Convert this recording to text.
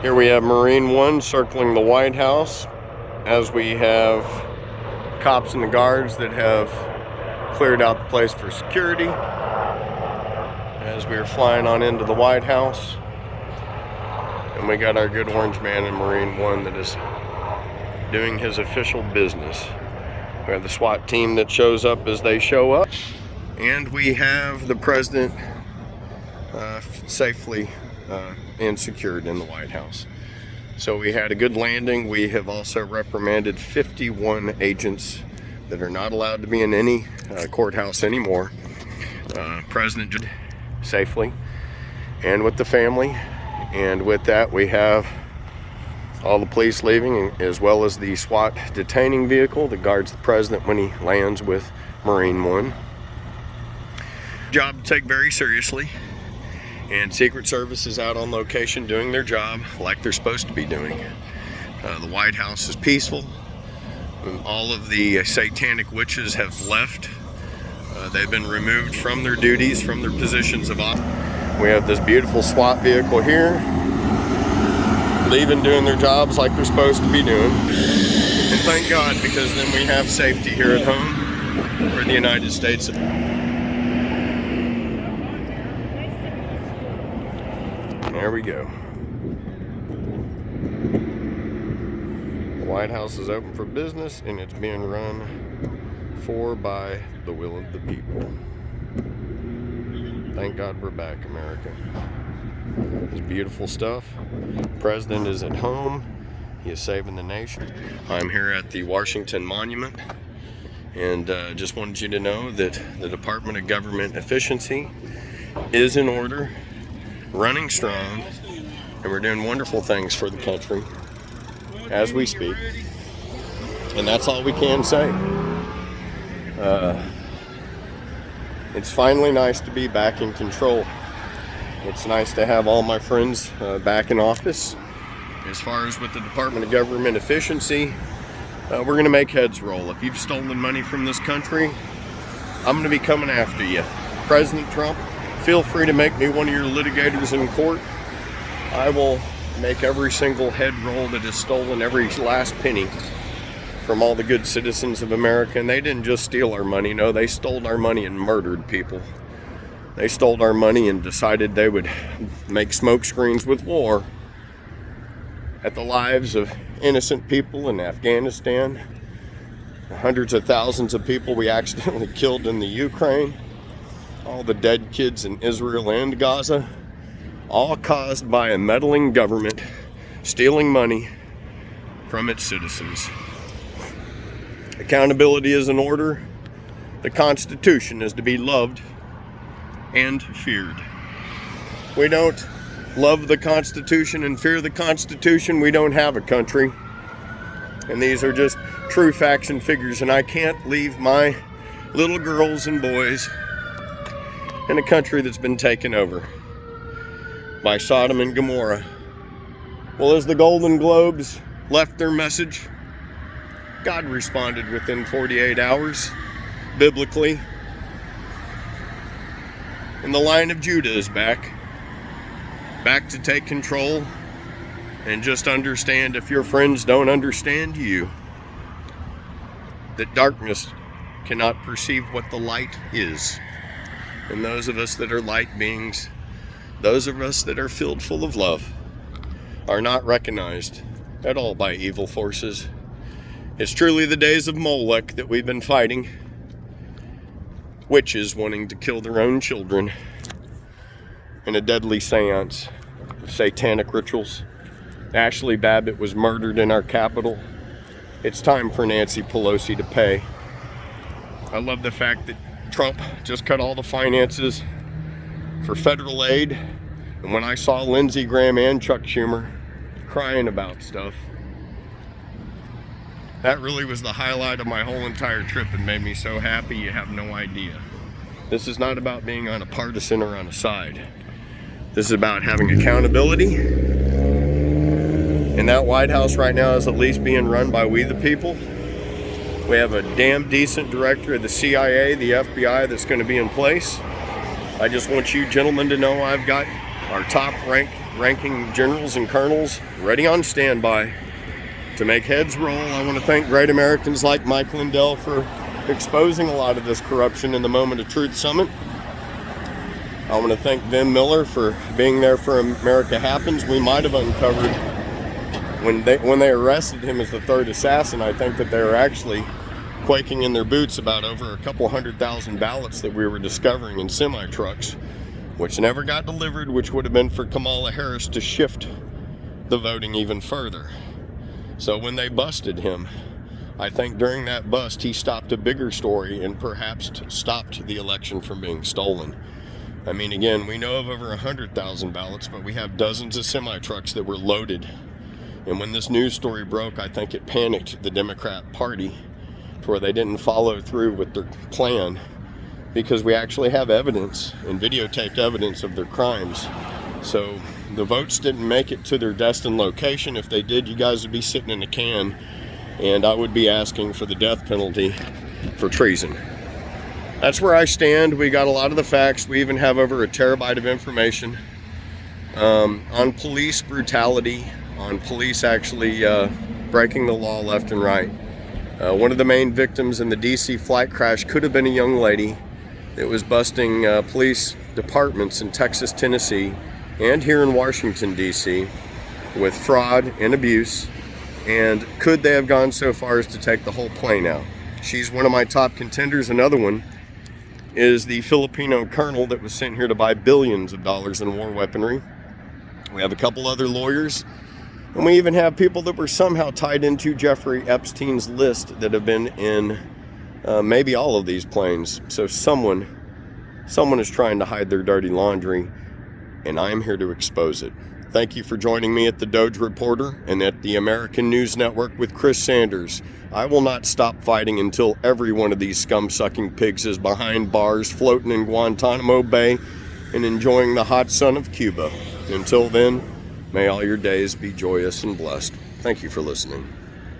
Here we have Marine One circling the White House as we have cops and the guards that have cleared out the place for security as we are flying on into the White House. And we got our good orange man in Marine One that is doing his official business. We have the SWAT team that shows up as they show up. And we have the president safely and secured in the White House. So we had a good landing. We have also reprimanded 51 agents that are not allowed to be in any courthouse anymore. President safely and with the family. And with that, we have all the police leaving, as well as the SWAT detaining vehicle that guards the president when he lands with Marine One. Job to take very seriously. And Secret Service is out on location doing their job like they're supposed to be doing. The White House is peaceful. All of the satanic witches have left. They've been removed from their duties, from their positions of office. We have this beautiful SWAT vehicle here, leaving, doing their jobs like they're supposed to be doing. And thank God, because then we have safety here at home for the United States. There we go. The White House is open for business, and it's being run for by the will of the people. Thank God we're back, America. It's beautiful stuff. The president is at home. He is saving the nation. I'm here at the Washington Monument, and just wanted you to know that the Department of Government Efficiency is in order, running strong, and we're doing wonderful things for the country as we speak. And that's all we can say. It's finally nice to be back in control. It's nice to have all my friends back in office. As far as with the Department of Government Efficiency, we're going to make heads roll. If you've stolen money from this country, I'm going to be coming after you. President Trump, feel free to make me one of your litigators in court. I will make every single head roll that has stolen every last penny from all the good citizens of America. And they didn't just steal our money. No, they stole our money and murdered people. They stole our money and decided they would make smoke screens with war at the lives of innocent people in Afghanistan. Hundreds of thousands of people we accidentally killed in the Ukraine. All the dead kids in Israel and Gaza, all caused by a meddling government stealing money from its citizens. Accountability is in order. The Constitution is to be loved and feared. We don't love the Constitution and fear the Constitution, we don't have a country. And these are just true facts and figures, and I can't leave my little girls and boys in a country that's been taken over by Sodom and Gomorrah. Well, as the Golden Globes left their message, God responded within 48 hours, biblically. And the Lion of Judah is back to take control. And just understand, if your friends don't understand you, that darkness cannot perceive what the light is. And those of us that are light beings, those of us that are filled full of love, are not recognized at all by evil forces. It's truly the days of Molech that we've been fighting. Witches wanting to kill their own children in a deadly seance of satanic rituals. Ashley Babbitt was murdered in our capital. It's time for Nancy Pelosi to pay. I love the fact that Trump just cut all the finances for federal aid. And when I saw Lindsey Graham and Chuck Schumer crying about stuff, that really was the highlight of my whole entire trip and made me so happy you have no idea. This is not about being on a partisan or on a side. This is about having accountability. And that White House right now is at least being run by we the people. We have a damn decent director of the CIA, the FBI that's going to be in place. I just want you gentlemen to know I've got our top-ranked ranking generals and colonels ready on standby to make heads roll. I want to thank great Americans like Mike Lindell for exposing a lot of this corruption in the Moment of Truth Summit. I want to thank Vin Miller for being there for America Happens. We might have uncovered, when they arrested him as the third assassin, I think that they were actually quaking in their boots about over a couple 100,000 ballots that we were discovering in semi-trucks, which never got delivered, which would have been for Kamala Harris to shift the voting even further. So when they busted him, I think during that bust, he stopped a bigger story and perhaps stopped the election from being stolen. I mean, again, we know of over 100,000 ballots, but we have dozens of semi-trucks that were loaded. And when this news story broke, I think it panicked the Democrat Party to where they didn't follow through with their plan, because we actually have evidence and videotaped evidence of their crimes. So the votes didn't make it to their destined location. If they did, you guys would be sitting in a can, and I would be asking for the death penalty for treason. That's where I stand. We got a lot of the facts. We even have over a terabyte of information on police brutality, on police actually breaking the law left and right. One of the main victims in the DC flight crash could have been a young lady that was busting police departments in Texas, Tennessee, and here in Washington, D.C. with fraud and abuse. And could they have gone so far as to take the whole plane out? She's one of my top contenders. Another one is the Filipino colonel that was sent here to buy billions of dollars in war weaponry. We have a couple other lawyers, and we even have people that were somehow tied into Jeffrey Epstein's list that have been in maybe all of these planes. So someone is trying to hide their dirty laundry, and I'm here to expose it. Thank you for joining me at the Doge Reporter and at the American News Network with Chris Sanders. I will not stop fighting until every one of these scum-sucking pigs is behind bars, floating in Guantanamo Bay and enjoying the hot sun of Cuba. Until then, may all your days be joyous and blessed. Thank you for listening.